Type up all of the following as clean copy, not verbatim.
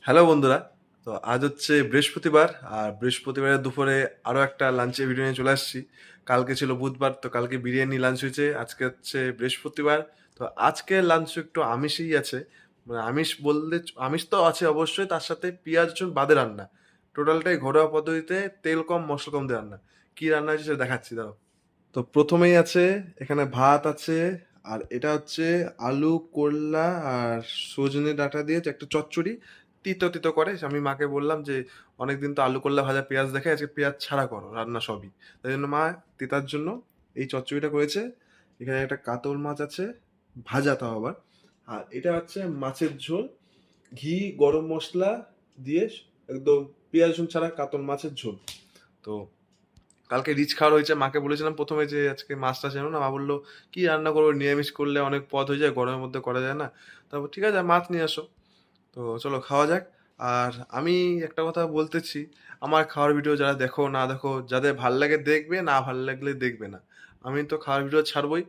Hello বন্ধুরা। তো আজ হচ্ছে বৃহস্পতিবার। আর বৃহস্পতিবারের দুপুরে আরো একটা লাঞ্চের ভিডিও নিয়ে চলে আসছি। কালকে ছিল বুধবার, তো কালকে বিরিয়ানি লাঞ্চ হয়েছে। আজকে হচ্ছে বৃহস্পতিবার। তো আজকের লাঞ্চ একটু আমিষই আছে। মানে আমিষ বললে আমিষ তো আছে অবশ্যই, তার সাথে পেঁয়াজ রসুন বাদে রান্না। টোটালটাই ঘরোয়া পদ্ধতিতে তেল কম মসলা কম দিয়ে রান্না। কি রান্না হয়েছে সেটা দেখাচ্ছি, দাঁড়াও। তো প্রথমেই আছে এখানে ভাত আছে। আর এটা হচ্ছে আলু, করলা আর সজনে ডাঁটা দিয়ে যে একটা চচ্চড়ি। তিতো তিতো করে, আমি মাকে বললাম যে অনেকদিন তো আলু করলা ভাজা পেঁয়াজ দেখে, আজকে পেঁয়াজ ছাড়া করো রান্না সবই। তাই জন্য মা তিতার জন্য এই চচ্চড়িটা করেছে। এখানে একটা কাতল মাছ আছে, ভাজা তাও আবার। আর এটা হচ্ছে মাছের ঝোল, ঘি গরম মশলা দিয়ে, একদম পেঁয়াজ রসুন ছাড়া কাতল মাছের ঝোল। তো কালকে রিচ খাওয়ার হয়েছে, মাকে বলেছিলাম প্রথমে যে আজকে মাছটা ছিল না, মা বললো কি রান্না করবো, নিরামিষ করলে অনেক পদ হয়ে যায়, গরমের মধ্যে করা যায় না। তারপর ঠিক আছে মাছ নিয়ে আসো। তো চলো খাওয়া যাক। আর আমি একটা কথা বলতেছি, আমার খাওয়ার ভিডিও যারা দেখো না দেখো, যাদের ভাল লাগে দেখবে, না ভাল লাগলে দেখবে না। আমি তো খাওয়ার ভিডিও ছাড়বই।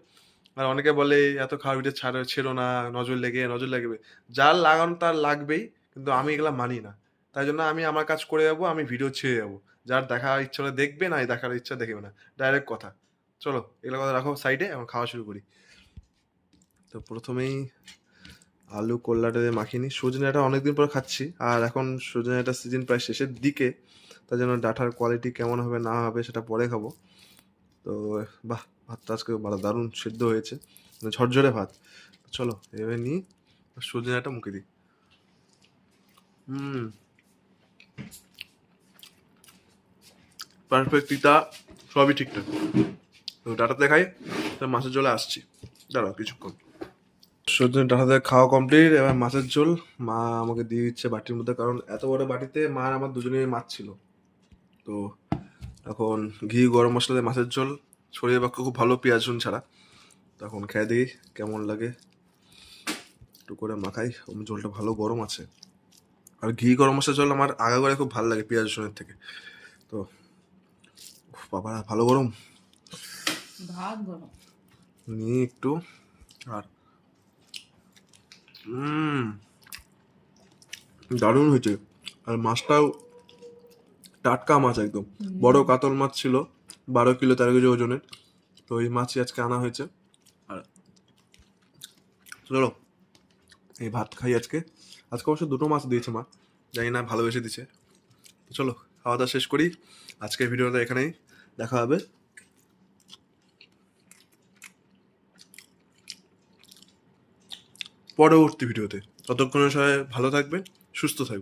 আর অনেকে বলে এত খাওয়ার ভিডিও ছেড়ো না, নজর লাগবে। যার লাগানো তার লাগবেই, কিন্তু আমি এগুলা মানি না। তাই জন্য আমি আমার কাজ করে যাবো, আমি ভিডিও ছেড়ে যাবো। যার দেখার ইচ্ছা হলে দেখবে, না দেখার ইচ্ছা দেখবে না। ডাইরেক্ট কথা। চলো এগুলো কথা রাখো সাইডে, এখন খাওয়া শুরু করি। তো প্রথমেই আলু কল্লাটা দিয়ে মাখিয়ে নিই। সজনে ডাঁটা অনেকদিন পর খাচ্ছি, আর এখন সজনে ডাঁটার সিজন প্রায় শেষের দিকে। তার জন্য ডাঁটার কোয়ালিটি কেমন হবে না হবে সেটা পরে খাবো। তো বাহ, ভাতটা আজকে ভালো দারুণ সিদ্ধ হয়েছে, মানে ঝরঝরে ভাত। চলো এবার নিই, সজনে ডাঁটা মুখে দিই। হুম, পারফেক্ট, তিতা সবই ঠিকঠাক। তো ডাঁটাতে খাই, তো মাছের ঝোলে আসছি। দাঁড়াও কিছুক্ষণ। সজনে ডাঁটাতে খাওয়া কমপ্লিট, এবার মাছের ঝোল। মা আমাকে দিয়ে দিচ্ছে বাটির মধ্যে, কারণ এত বড় বাটিতে মা আর আমার দুজনেরই মাছ ছিল। তো এখন ঘি গরম মশলা দিয়ে মাছের ঝোল, শরীরের পক্ষে খুব ভালো পেঁয়াজ রসুন ছাড়া। তখন খেয়ে দিই কেমন লাগে, একটু করে মাখাই। ঝোলটা ভালো গরম আছে। আর ঘি গরম মশলা ঝোল আমার আগাগোড়ায় খুব ভালো লাগে পেঁয়াজ রসুনের থেকে। তো উফ, বাবা ভালো গরম। ভাত গরম। নিয়ে একটু। আর দারুণ হয়েছে। আর মাছটাও টাটকা মাছ একদম। বড় কাতল মাছ ছিল, 12 কিলো 13 কেজি ওজনের। তো এই মাছই আজকে আনা হয়েছে। আর চলো এই ভাত খাই আজকে। আজকে অবশ্য দুটো মাছ দিয়েছে মা, জানি না ভালোবেসে দিছে। তো চলো খাওয়া দাওয়া শেষ করি। আজকের ভিডিওটা এখানেই, দেখা হবে পরবর্তী ভিডিওতে। ততক্ষণের সবাই ভালো থাকবেন, সুস্থ থাকবেন।